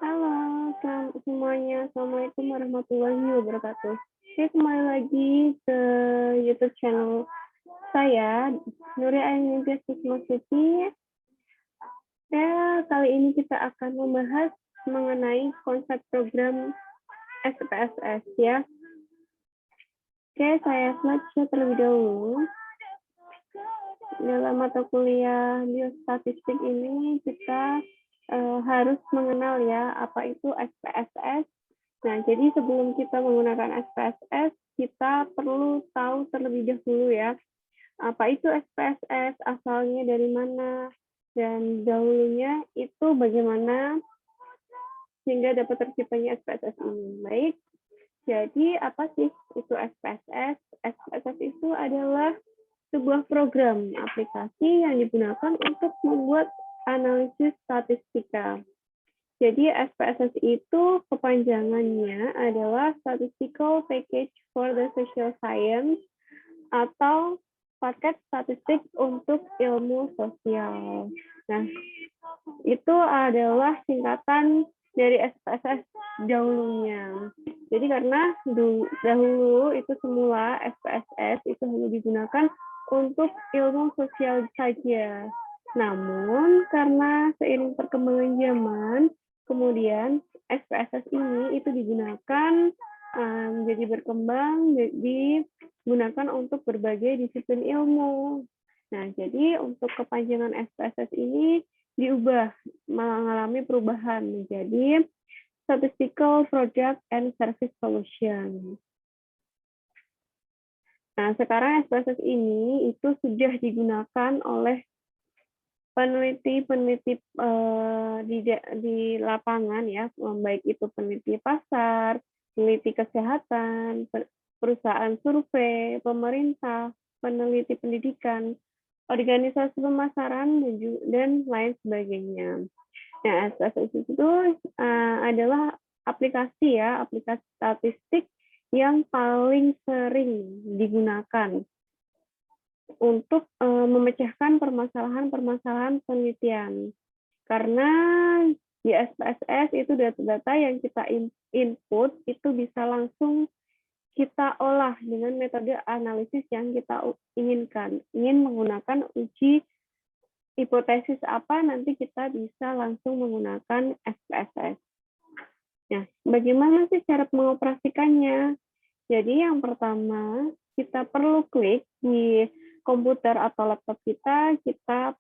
Halo, semuanya. Assalamualaikum warahmatullahi wabarakatuh. Oke, kembali lagi ke YouTube channel saya, Nuri Ainuntia Sismositi. Kali ini kita akan membahas mengenai konsep program SPSS ya. Oke, saya slide terlebih dahulu. Dalam mata kuliah biostatistik ini kita harus mengenal ya apa itu SPSS. Nah, jadi sebelum kita menggunakan SPSS, kita perlu tahu terlebih dahulu ya, apa itu SPSS, asalnya dari mana, dan dahulunya itu bagaimana sehingga dapat terciptanya SPSS ini. Baik, jadi apa sih itu SPSS? SPSS itu adalah sebuah program aplikasi yang digunakan untuk membuat analisis statistika. Jadi SPSS itu kepanjangannya adalah Statistical Package for the Social Science atau paket statistik untuk ilmu sosial. Nah, itu adalah singkatan dari SPSS dahulunya. Jadi karena dahulu itu semula SPSS itu hanya digunakan untuk ilmu sosial saja. Namun karena seiring perkembangan zaman, kemudian SPSS ini itu digunakan menjadi berkembang, digunakan untuk berbagai disiplin ilmu. Nah, jadi untuk kepanjangan SPSS ini diubah, mengalami perubahan menjadi Statistical Project and Service Solution. Nah, sekarang SPSS ini itu sudah digunakan oleh peneliti-peneliti di lapangan ya, baik itu peneliti pasar, peneliti kesehatan, perusahaan survei, pemerintah, peneliti pendidikan, organisasi pemasaran, dan lain sebagainya. Nah, SPSS itu adalah aplikasi ya, aplikasi statistik yang paling sering digunakan untuk memecahkan permasalahan-permasalahan penelitian. Karena di SPSS itu data-data yang kita input itu bisa langsung kita olah dengan metode analisis yang kita inginkan. Ingin menggunakan uji hipotesis apa, nanti kita bisa langsung menggunakan SPSS. Nah, bagaimana sih cara mengoperasikannya? Jadi yang pertama, kita perlu klik di komputer atau laptop kita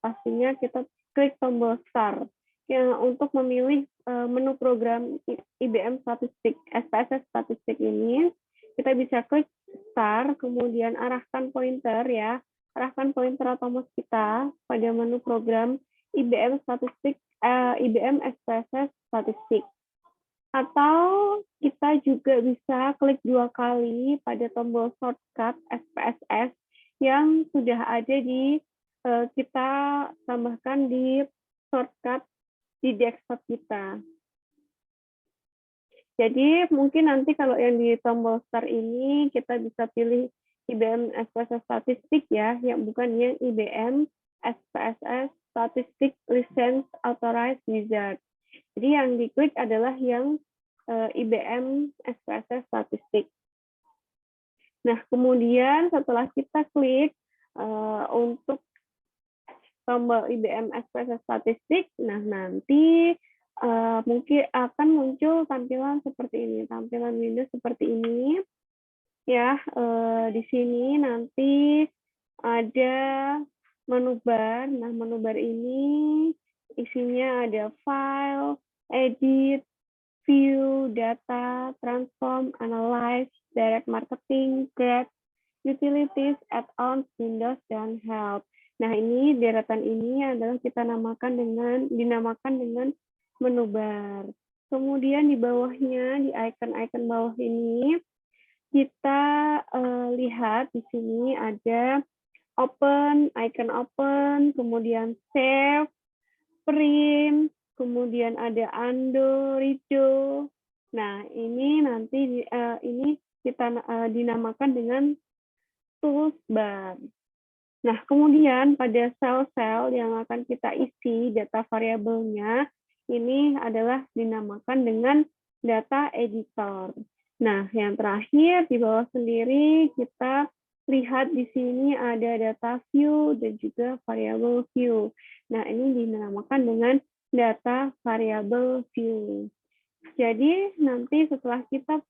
pastinya kita klik tombol Start yang untuk memilih menu program IBM Statistik, SPSS Statistik ini. Kita bisa klik Start, kemudian arahkan pointer ya, arahkan pointer atau mouse kita pada menu program IBM Statistik, IBM SPSS Statistik. Atau kita juga bisa klik 2 kali pada tombol shortcut SPSS yang sudah ada di kita tambahkan di shortcut di desktop kita. Jadi mungkin nanti kalau yang di tombol start ini kita bisa pilih IBM SPSS Statistik ya, yang bukan yang IBM SPSS Statistik License Authorized Wizard. Jadi yang diklik adalah yang IBM SPSS Statistik. Nah, kemudian setelah kita klik untuk tombol IBM SPSS Statistik, nah nanti mungkin akan muncul tampilan seperti ini, tampilan Windows seperti ini. Ya, di sini nanti ada menu bar. Nah, menu bar ini isinya ada file, edit, view, data, transform, analyze, direct marketing, graph, utilities, add-ons, windows, dan help. Nah, ini deretan ini adalah dinamakan dengan menu bar. Kemudian di bawahnya, di icon-icon bawah ini, kita lihat di sini ada open, icon open, kemudian save, print, kemudian ada undo, redo. Nah, ini nanti ini kita dinamakan dengan tools bar. Nah, kemudian pada sel-sel yang akan kita isi data variabelnya, ini adalah dinamakan dengan data editor. Nah, yang terakhir di bawah sendiri kita lihat di sini ada data view dan juga variable view. Nah, ini dinamakan dengan data variable view. Jadi nanti setelah kita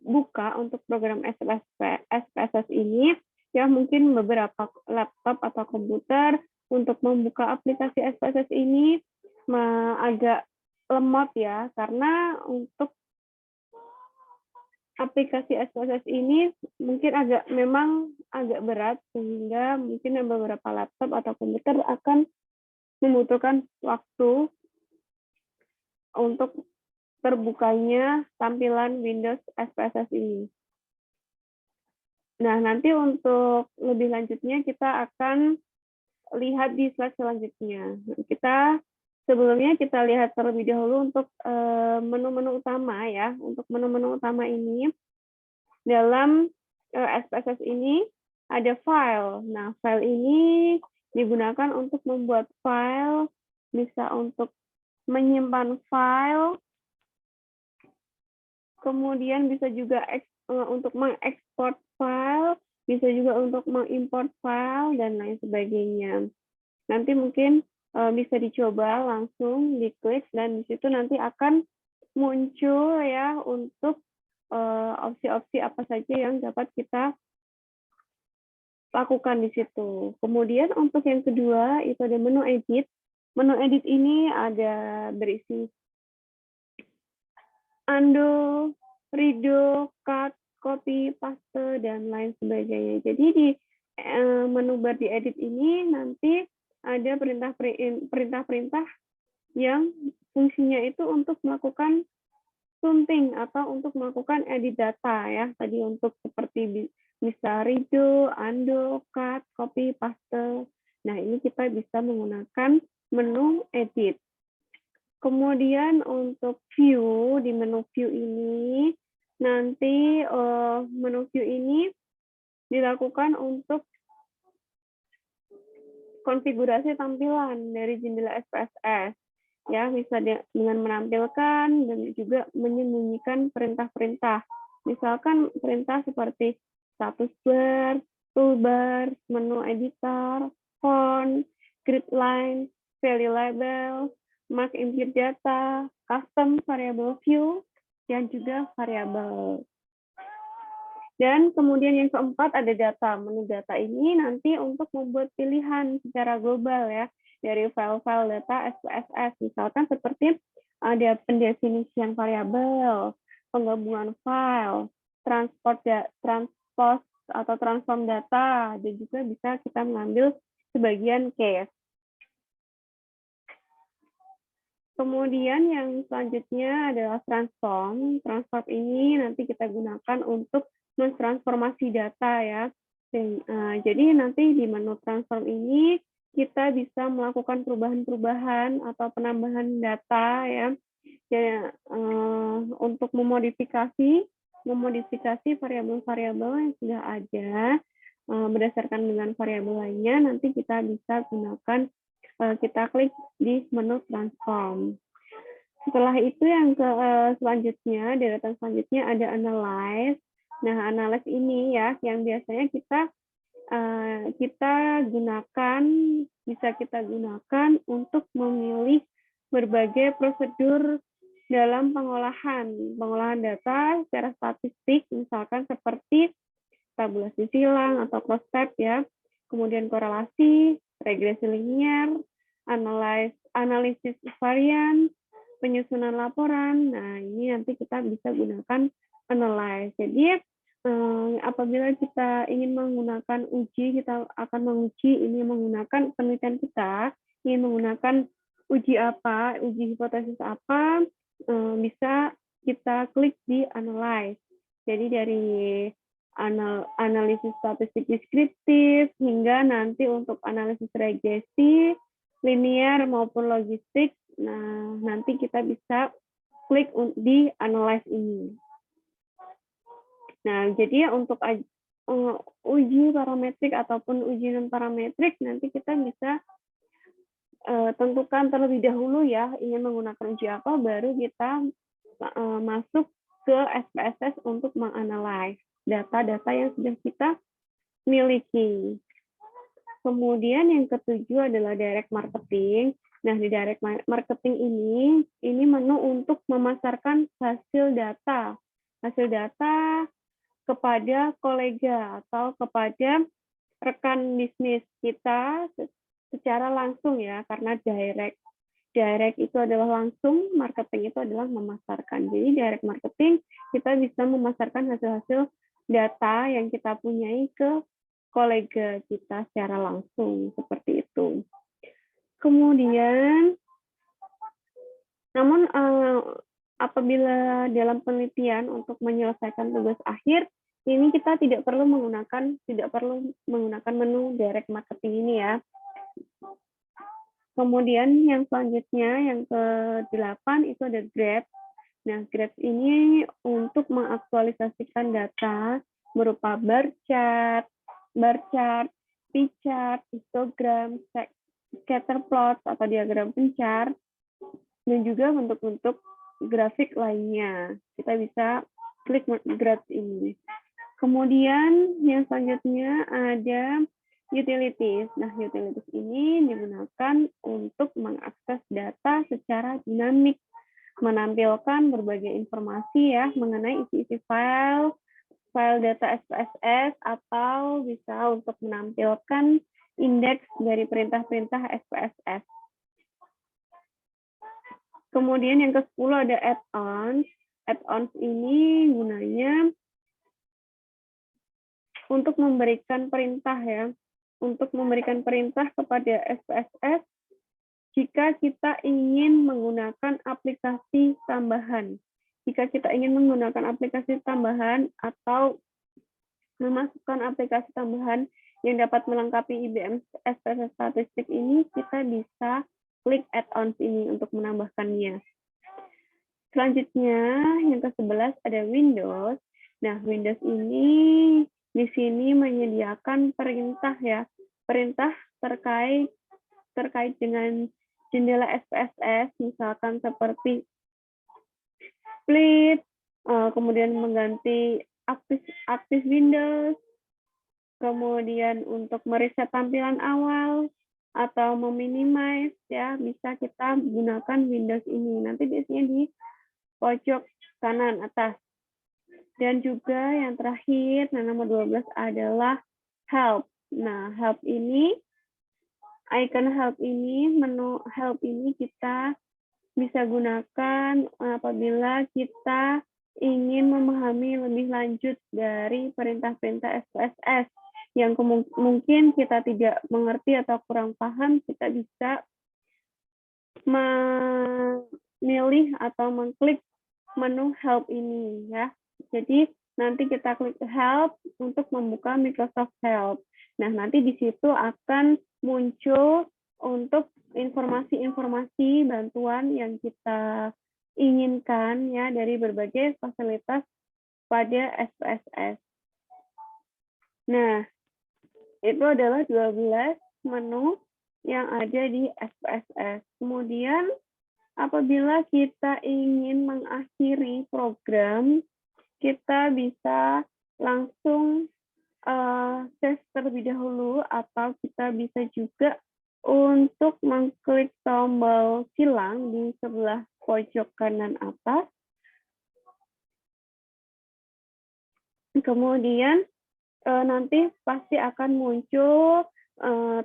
buka untuk program SPSS ini, ya mungkin beberapa laptop atau komputer untuk membuka aplikasi SPSS ini agak lemot ya, karena untuk aplikasi SPSS ini mungkin memang agak berat, sehingga mungkin beberapa laptop atau komputer akan membutuhkan waktu untuk terbukanya tampilan Windows SPSS ini. Nah, nanti untuk lebih lanjutnya kita akan lihat di slide selanjutnya. Sebelumnya kita lihat terlebih dahulu untuk menu-menu utama ya. Untuk menu-menu utama ini, dalam SPSS ini ada file. Nah, file ini digunakan untuk membuat file, bisa untuk menyimpan file, kemudian bisa juga untuk mengekspor file, bisa juga untuk mengimport file, dan lain sebagainya. Nanti mungkin bisa dicoba langsung diklik, dan di situ nanti akan muncul ya untuk opsi-opsi apa saja yang dapat kita lakukan di situ. Kemudian untuk yang kedua itu ada menu edit. Menu edit ini ada berisi undo, redo, cut, copy, paste, dan lain sebagainya. Jadi di menu bar di edit ini nanti ada perintah-perintah yang fungsinya itu untuk melakukan sunting atau untuk melakukan edit data ya. Tadi untuk seperti bisa redo, undo, cut, copy, paste. Nah, ini kita bisa menggunakan menu edit. Kemudian untuk view, di menu view ini, nanti menu view ini dilakukan untuk konfigurasi tampilan dari jendela SPSS. Ya, bisa dengan menampilkan dan juga menyembunyikan perintah-perintah. Misalkan perintah seperti status bar, toolbar, menu editor, font, grid line, value label, mark input data, custom variable view, dan juga variabel. Dan kemudian yang keempat ada data. Menu data ini nanti untuk membuat pilihan secara global ya dari file-file data SPSS. Misalkan seperti ada pendefinisian variabel, penggabungan file, transpose atau transform data, dan juga bisa kita mengambil sebagian case. Kemudian yang selanjutnya adalah transform. Transform ini nanti kita gunakan untuk mentransformasi data ya. Jadi nanti di menu transform ini kita bisa melakukan perubahan-perubahan atau penambahan data ya. Untuk memodifikasi variabel-variabel yang sudah ada berdasarkan dengan variabel lainnya, nanti kita bisa gunakan, kita klik di menu transform. Setelah itu yang selanjutnya, deretan selanjutnya ada analyze. Nah, analyze ini ya yang biasanya bisa kita gunakan untuk memilih berbagai prosedur dalam pengolahan data secara statistik, misalkan seperti tabulasi silang atau cross step ya, kemudian korelasi, regresi linier, analisis varian, penyusunan laporan. Nah, ini nanti kita bisa gunakan analyze. Jadi apabila kita ingin menggunakan uji, kita akan menguji ini menggunakan penelitian kita, ingin menggunakan uji apa, uji hipotesis apa, bisa kita klik di analyze. Jadi dari analisis statistik deskriptif hingga nanti untuk analisis regresi, linear maupun logistik. Nah, nanti kita bisa klik di analyze ini. Nah, jadi untuk uji parametrik ataupun uji non parametrik nanti kita bisa tentukan terlebih dahulu ya ingin menggunakan uji apa, baru kita masuk ke SPSS untuk menganalisis data-data yang sudah kita miliki. Kemudian yang ketujuh adalah direct marketing. Nah, di direct marketing ini menu untuk memasarkan hasil data kepada kolega atau kepada rekan bisnis kita secara langsung ya, karena direct itu adalah langsung, marketing itu adalah memasarkan. Jadi direct marketing kita bisa memasarkan hasil-hasil data yang kita punyai ke kolega kita secara langsung, seperti itu. Kemudian, namun apabila dalam penelitian untuk menyelesaikan tugas akhir, ini kita tidak perlu menggunakan menu direct marketing ini ya. Kemudian yang selanjutnya, yang ke-8 itu ada grades. Nah, grades ini untuk mengaktualisasikan data berupa bar chart, pie chart, histogram, scatter plot atau diagram pencar, dan juga bentuk-bentuk grafik lainnya. Kita bisa klik grades ini. Kemudian yang selanjutnya ada utilities. Nah, utilities ini digunakan untuk mengakses data secara dinamik, menampilkan berbagai informasi ya mengenai isi-isi file data SPSS, atau bisa untuk menampilkan indeks dari perintah-perintah SPSS. Kemudian yang ke-10 ada add-ons. Add-ons ini gunanya untuk memberikan perintah ya, untuk memberikan perintah kepada SPSS jika kita ingin menggunakan aplikasi tambahan. Jika kita ingin menggunakan aplikasi tambahan atau memasukkan aplikasi tambahan yang dapat melengkapi IBM SPSS statistik ini, kita bisa klik add-ons ini untuk menambahkannya. Selanjutnya, yang ke-11 ada Windows. Nah, Windows ini di sini menyediakan perintah ya, perintah terkait dengan jendela SPSS, misalkan seperti split, kemudian mengganti aktif Windows, kemudian untuk mereset tampilan awal, atau meminimize ya, bisa kita gunakan Windows ini. Nanti biasanya di pojok kanan atas. Dan juga yang terakhir, nah nomor 12 adalah help. Nah, help ini, icon help ini, menu help ini kita bisa gunakan apabila kita ingin memahami lebih lanjut dari perintah-perintah SPSS yang mungkin kita tidak mengerti atau kurang paham, kita bisa memilih atau mengklik menu help ini ya. Jadi nanti kita klik help untuk membuka Microsoft Help. Nah, nanti di situ akan muncul untuk informasi-informasi bantuan yang kita inginkan ya dari berbagai fasilitas pada SPSS. Nah, itu adalah 12 menu yang ada di SPSS. Kemudian apabila kita ingin mengakhiri program, kita bisa langsung save terlebih dahulu, atau kita bisa juga untuk mengklik tombol silang di sebelah pojok kanan atas. Kemudian nanti pasti akan muncul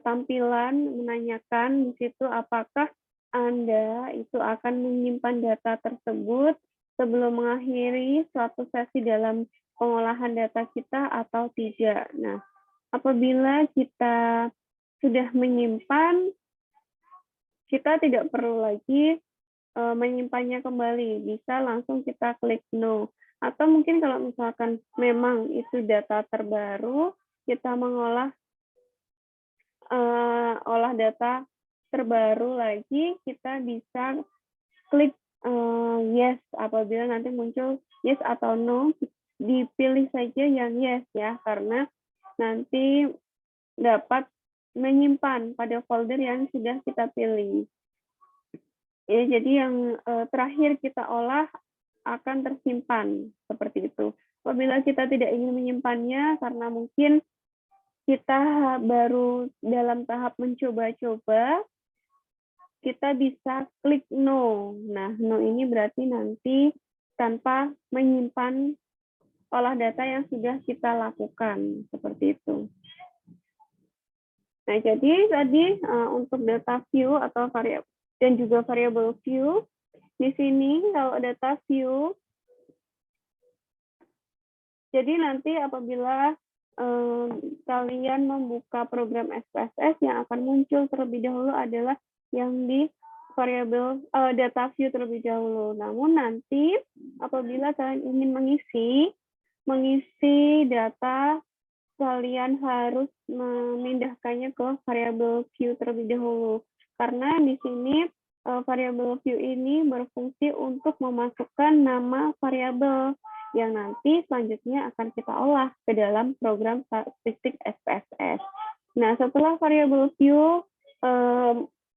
tampilan menanyakan di situ apakah Anda itu akan menyimpan data tersebut sebelum mengakhiri suatu sesi dalam pengolahan data kita atau tidak. Nah, apabila kita sudah menyimpan, kita tidak perlu lagi menyimpannya kembali. Bisa langsung kita klik no. Atau mungkin kalau misalkan memang itu data terbaru, kita mengolah data terbaru lagi, kita bisa klik yes apabila nanti muncul yes atau no, dipilih saja yang yes ya, karena nanti dapat menyimpan pada folder yang sudah kita pilih. Ya, jadi yang terakhir kita olah akan tersimpan seperti itu. Apabila kita tidak ingin menyimpannya karena mungkin kita baru dalam tahap mencoba-coba, kita bisa klik no. Nah, no ini berarti nanti tanpa menyimpan olah data yang sudah kita lakukan seperti itu. Nah, jadi tadi untuk data view atau variabel dan juga variable view, di sini kalau data view, jadi nanti apabila kalian membuka program SPSS, yang akan muncul terlebih dahulu adalah yang di variable data view terlebih dahulu. Namun nanti apabila kalian ingin mengisi data, kalian harus memindahkannya ke variable view terlebih dahulu. Karena di sini variable view ini berfungsi untuk memasukkan nama variabel yang nanti selanjutnya akan kita olah ke dalam program statistik SPSS. Nah, setelah variable view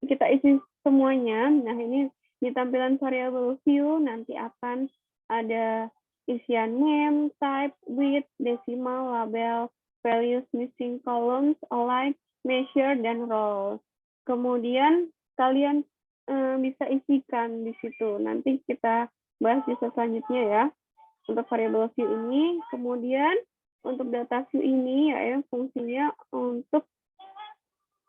kita isi semuanya. Nah, ini di tampilan variable view nanti akan ada isian name, type, width, decimal, label, values, missing columns, align, measure, dan rows. Kemudian kalian bisa isikan di situ. Nanti kita bahas di selanjutnya ya. Untuk variable view ini, kemudian untuk data view ini ya fungsinya untuk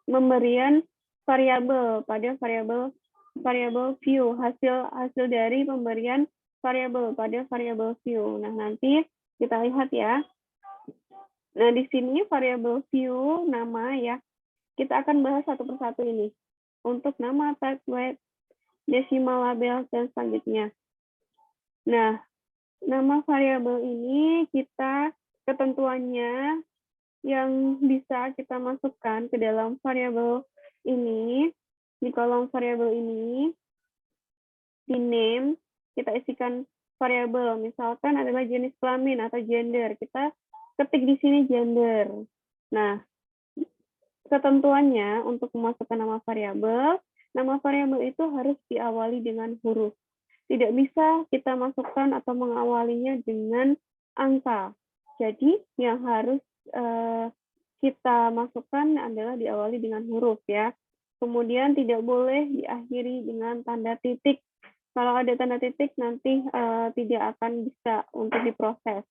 pemberian variabel pada variabel view, hasil dari pemberian variabel pada variabel view. Nah, nanti kita lihat ya. Nah, di sini variabel view nama ya. Kita akan bahas satu persatu ini. Untuk nama, type, weight, decimal, label, dan selanjutnya. Nah, nama variabel ini kita ketentuannya yang bisa kita masukkan ke dalam variabel ini, di kolom variabel ini, di name, kita isikan variabel, misalkan adalah jenis kelamin atau gender, kita ketik di sini gender. Nah, ketentuannya untuk memasukkan nama variabel itu harus diawali dengan huruf. Tidak bisa kita masukkan atau mengawalinya dengan angka. Jadi yang harus kita masukkan adalah diawali dengan huruf ya. Kemudian tidak boleh diakhiri dengan tanda titik. Kalau ada tanda titik nanti tidak akan bisa untuk diproses.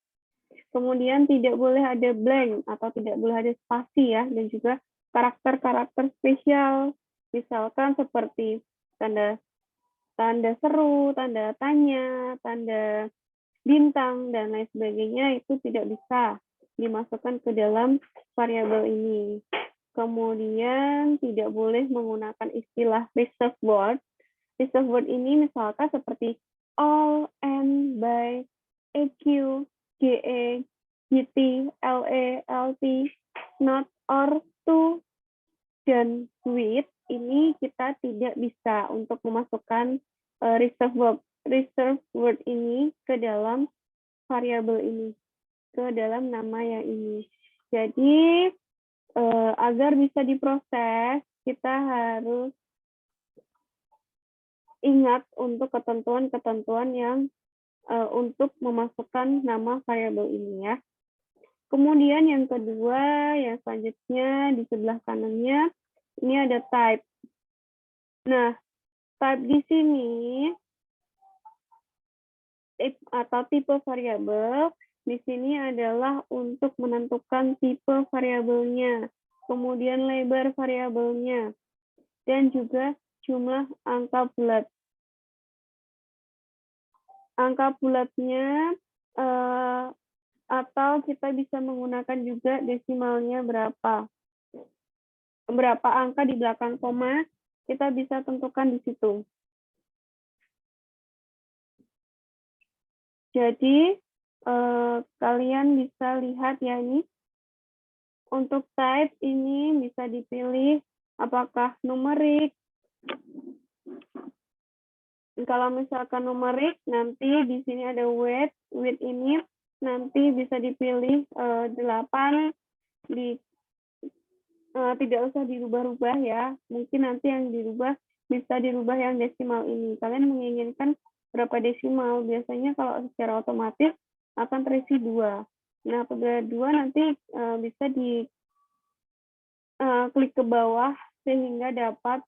Kemudian tidak boleh ada blank atau tidak boleh ada spasi ya, dan juga karakter-karakter spesial, misalkan seperti tanda seru, tanda tanya, tanda bintang, dan lain sebagainya itu tidak bisa dimasukkan ke dalam variabel ini. Kemudian tidak boleh menggunakan istilah reserve word. Reserve word ini misalkan seperti all, and, by, eq, ge, gt, le, lt, not, or, to, dan with. Ini kita tidak bisa untuk memasukkan reserve word ini ke dalam variabel ini, ke dalam nama yang ini. Jadi agar bisa diproses, kita harus ingat untuk ketentuan-ketentuan yang untuk memasukkan nama variabel ini ya. Kemudian yang kedua, yang selanjutnya di sebelah kanannya, ini ada type. Nah, type di sini atau tipe variabel di sini adalah untuk menentukan tipe variabelnya, kemudian lebar variabelnya, dan juga jumlah angka bulat. Angka bulatnya atau kita bisa menggunakan juga desimalnya berapa. Berapa angka di belakang koma, kita bisa tentukan di situ. Jadi, kalian bisa lihat ya ini. Untuk type ini bisa dipilih apakah numerik. Kalau misalkan numerik, nanti di sini ada weight. Weight ini nanti bisa dipilih 8 tidak usah dirubah-rubah ya. Mungkin nanti yang dirubah bisa dirubah yang desimal ini. Kalian menginginkan berapa desimal? Biasanya kalau secara otomatis akan terisi 2. Nah, apabila 2 nanti bisa di klik ke bawah sehingga dapat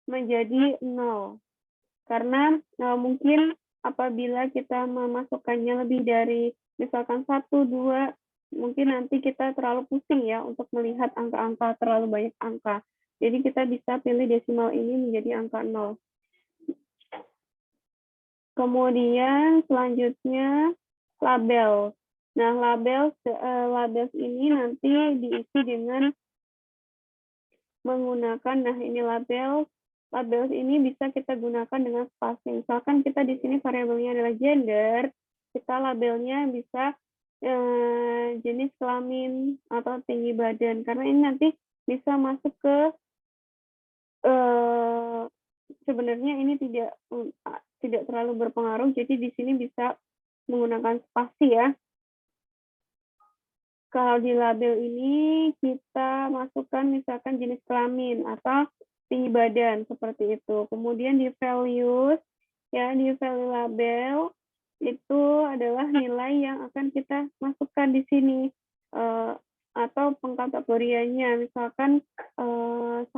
menjadi 0. Karena mungkin apabila kita memasukkannya lebih dari misalkan 1, 2, mungkin nanti kita terlalu pusing ya untuk melihat angka-angka, terlalu banyak angka. Jadi kita bisa pilih desimal ini menjadi angka 0. Kemudian selanjutnya label. Nah, label ini nanti diisi dengan menggunakan, nah ini label ini bisa kita gunakan dengan spasi. Misalkan kita di sini variabelnya adalah gender, kita labelnya bisa jenis kelamin atau tinggi badan, karena ini nanti bisa masuk ke sebenarnya ini tidak terlalu berpengaruh, jadi di sini bisa menggunakan spasi ya. Kalau di label ini kita masukkan misalkan jenis kelamin atau tinggi badan seperti itu. Kemudian di values ya, di value label itu adalah nilai yang akan kita masukkan di sini atau pengkategoriannya. Misalkan 1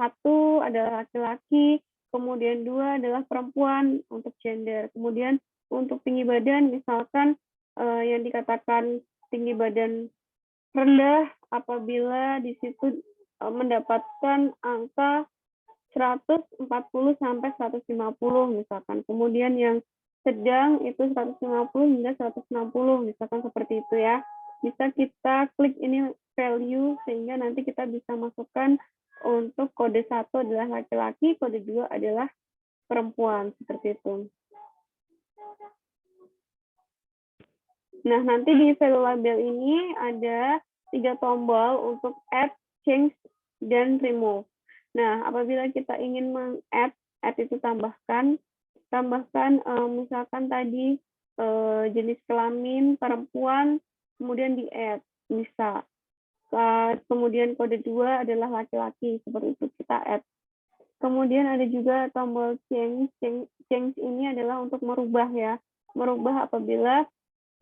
adalah laki-laki, kemudian 2 adalah perempuan untuk gender. Kemudian untuk tinggi badan misalkan yang dikatakan tinggi badan rendah apabila di situ mendapatkan angka 140 sampai 150 misalkan. Kemudian yang sedang itu 150 hingga 160 misalkan seperti itu ya. Bisa kita klik ini value sehingga nanti kita bisa masukkan untuk kode 1 adalah laki-laki, kode 2 adalah perempuan seperti itu. Nah, nanti di value label ini ada 3 tombol untuk add, change, dan remove. Nah, apabila kita ingin meng-add, add itu tambahkan misalkan tadi jenis kelamin perempuan, kemudian di-add, bisa. Kemudian kode 2 adalah laki-laki, seperti itu kita add. Kemudian ada juga tombol change. Change ini adalah untuk merubah ya. Merubah apabila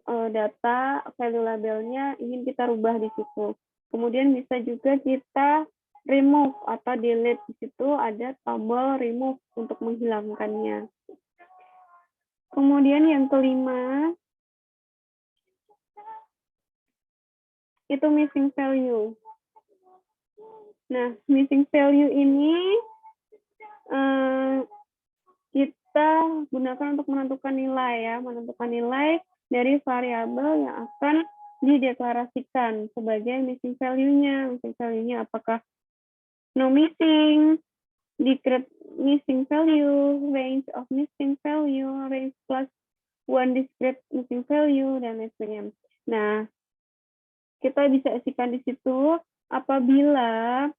data value labelnya ingin kita rubah di situ. Kemudian bisa juga kita remove atau delete. Di situ ada tombol remove untuk menghilangkannya. Kemudian yang kelima itu missing value. Nah, missing value ini kita gunakan untuk menentukan nilai ya, menentukan nilai dari variabel yang akan dideklarasikan sebagai missing value-nya. Missing value-nya apakah no missing, decrease missing value, range of missing value, range plus one discrete missing value, dan lain sebagainya. Nah, kita bisa isikan di situ apabila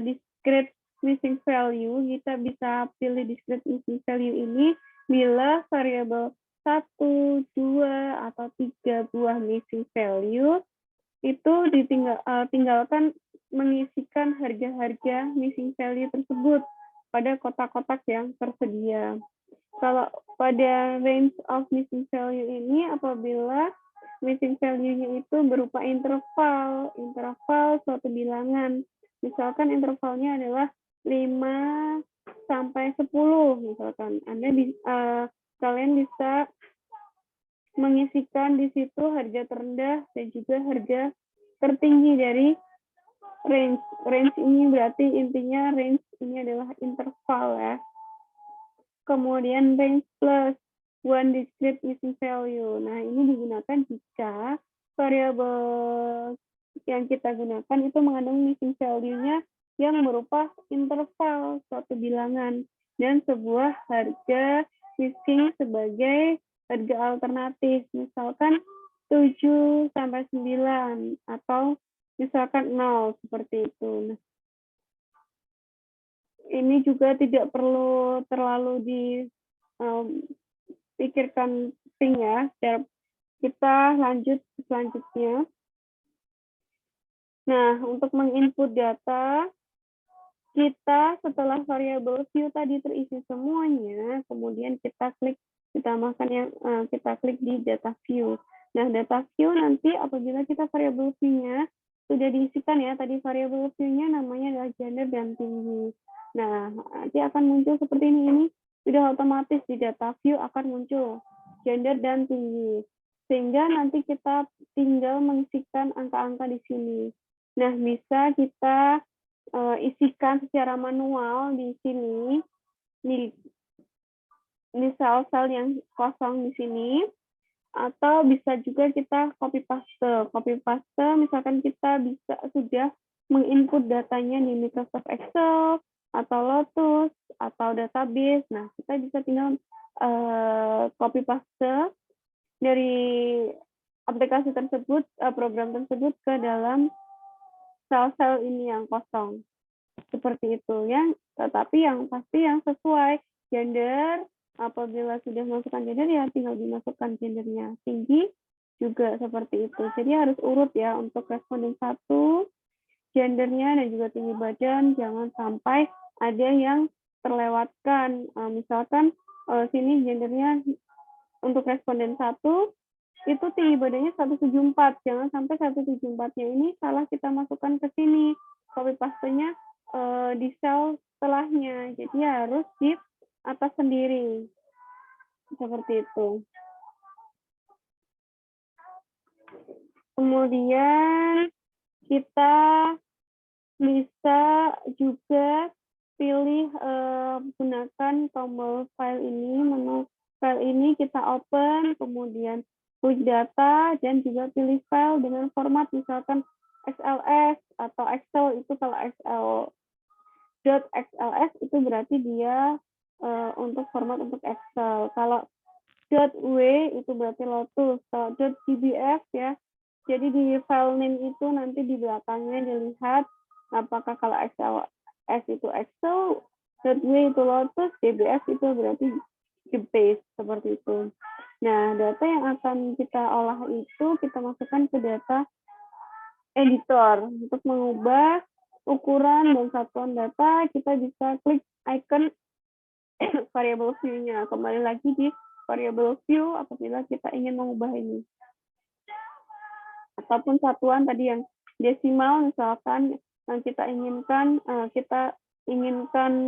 discrete missing value, kita bisa pilih discrete missing value ini bila variabel 1, 2, atau 3 buah missing value itu tinggalkan mengisikan harga-harga missing value tersebut pada kotak-kotak yang tersedia. Kalau pada range of missing value ini apabila missing value-nya itu berupa interval suatu bilangan. Misalkan intervalnya adalah 5 sampai 10 misalkan. Kalian bisa mengisikan di situ harga terendah dan juga harga tertinggi dari range. Range ini berarti intinya range ini adalah interval ya. Kemudian range plus one discrete missing value. Nah, ini digunakan jika variabel yang kita gunakan itu mengandung missing value-nya yang berupa interval suatu bilangan dan sebuah harga missing sebagai harga alternatif, misalkan 7 sampai 9 atau misalkan 0 seperti itu. Nah, ini juga tidak perlu terlalu dipikirkan penting ya. Kita lanjut selanjutnya. Nah, untuk menginput data, kita setelah variabel view tadi terisi semuanya, kemudian kita tambahkan yang kita klik di data view. Nah, data view nanti apabila kita variabel view-nya sudah diisikan ya, tadi variabel view-nya namanya adalah gender dan tinggi. Nah, nanti akan muncul seperti ini sudah otomatis di data view akan muncul gender dan tinggi. Sehingga nanti kita tinggal mengisikan angka-angka di sini. Nah, bisa kita isikan secara manual di sini, di sel-sel yang kosong di sini, atau bisa juga kita copy paste. Copy paste misalkan kita bisa sudah menginput datanya di Microsoft Excel atau Lotus atau database. Nah, kita bisa tinggal copy paste dari aplikasi tersebut, program tersebut ke dalam sel-sel ini yang kosong. Seperti itu ya, tetapi yang pasti yang sesuai gender, apabila sudah masukkan gender ya tinggal dimasukkan gendernya. Tinggi juga seperti itu. Jadi harus urut ya untuk responden 1, gendernya dan juga tinggi badan, jangan sampai ada yang terlewatkan. Misalkan sini gendernya untuk responden 1 itu tinggi badannya 174, jangan sampai 174-nya ini salah kita masukkan ke sini. Copy paste-nya di sel setelahnya, jadi harus di atas sendiri. Seperti itu. Kemudian kita bisa juga pilih gunakan tombol file ini, menu file ini kita open, kemudian klik data dan juga pilih file dengan format misalkan XLS atau Excel. Itu kalau .xls itu berarti dia untuk format untuk Excel. Kalau .w itu berarti Lotus. Kalau .dbf ya, jadi di file name itu nanti di belakangnya dilihat apakah kalau XLS itu Excel, .w itu Lotus, dbf itu berarti the base, seperti itu. Nah, data yang akan kita olah itu kita masukkan ke data editor. Untuk mengubah ukuran dan satuan data, kita bisa klik icon variable view-nya. Kembali lagi di variable view apabila kita ingin mengubah ini. Ataupun satuan tadi yang desimal, misalkan yang kita inginkan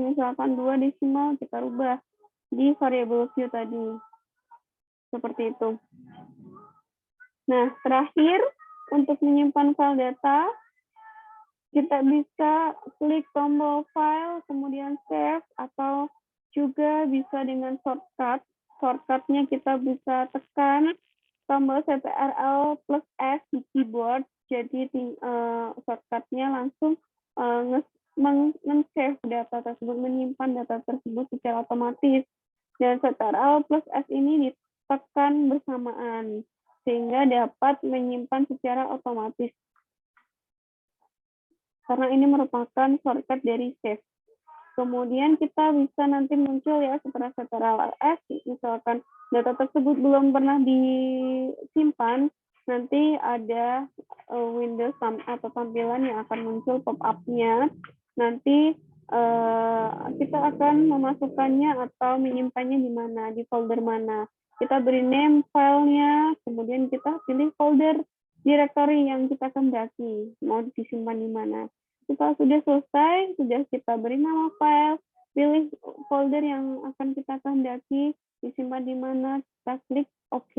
misalkan 2 desimal, kita rubah di variable view tadi. Seperti itu. Nah, terakhir, untuk menyimpan file data, kita bisa klik tombol file, kemudian save, atau juga bisa dengan shortcut. Shortcutnya kita bisa tekan tombol Ctrl plus S di keyboard. Jadi shortcutnya langsung men-save data tersebut, menyimpan data tersebut secara otomatis. Dan Ctrl plus S ini ditekan bersamaan, sehingga dapat menyimpan secara otomatis. Karena ini merupakan shortcut dari save. Kemudian kita bisa nanti muncul ya setelah Ctrl S, misalkan data tersebut belum pernah disimpan, nanti ada Windows atau tampilan yang akan muncul pop-up-nya. Nanti kita akan memasukkannya atau menyimpannya di mana, di folder mana. Kita beri name filenya, kemudian kita pilih folder directory yang kita kehendaki, mau disimpan di mana. Setelah sudah selesai, sudah kita beri nama file, pilih folder yang akan kita kehendaki, disimpan di mana, kita klik OK.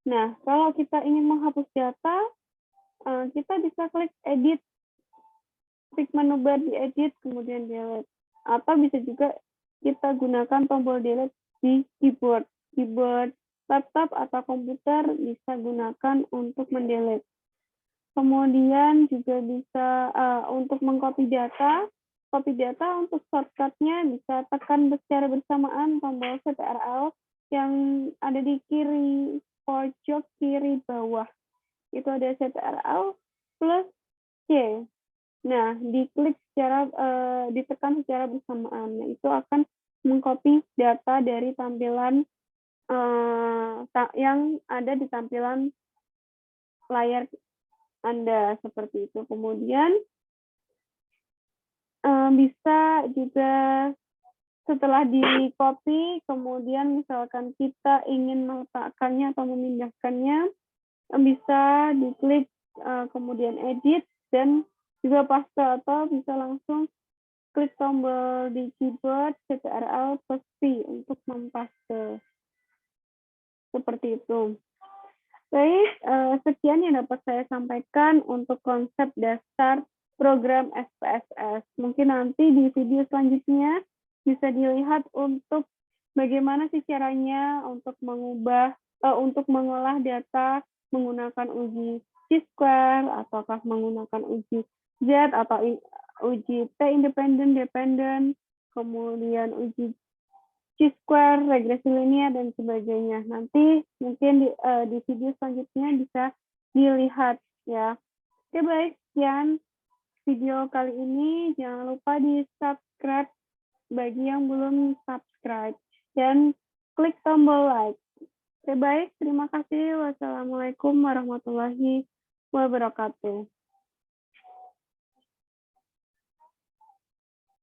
Nah, kalau kita ingin menghapus data, kita bisa klik Edit, klik menu bar di Edit, kemudian Delete. Atau bisa juga kita gunakan tombol Delete di keyboard. Keyboard laptop atau komputer bisa gunakan untuk mendelete. Kemudian juga bisa untuk mengcopy data. Copy data untuk shortcut-nya bisa tekan secara bersamaan tombol Ctrl yang ada di kiri pojok kiri bawah. Itu ada Ctrl plus C. Nah, ditekan secara bersamaan. Nah, itu akan mengcopy data dari tampilan yang ada di tampilan layar Anda, seperti itu. Kemudian bisa juga setelah di-copy, kemudian misalkan kita ingin meletakkannya atau memindahkannya, bisa diklik kemudian edit dan juga paste, atau bisa langsung klik tombol di keyboard Ctrl plus P untuk mempaste. Seperti itu. Baik, sekian yang dapat saya sampaikan untuk konsep dasar program SPSS. Mungkin nanti di video selanjutnya bisa dilihat untuk bagaimana sih caranya untuk untuk mengolah data menggunakan uji T-square, ataukah menggunakan uji Z, atau uji T independen, dependen, kemudian uji Chi-square, regresi linear, dan sebagainya. Nanti mungkin di video selanjutnya bisa dilihat ya. Oke, baik, sekian video kali ini. Jangan lupa di-subscribe bagi yang belum subscribe dan klik tombol like. Oke, baik, terima kasih. Wassalamualaikum warahmatullahi wabarakatuh.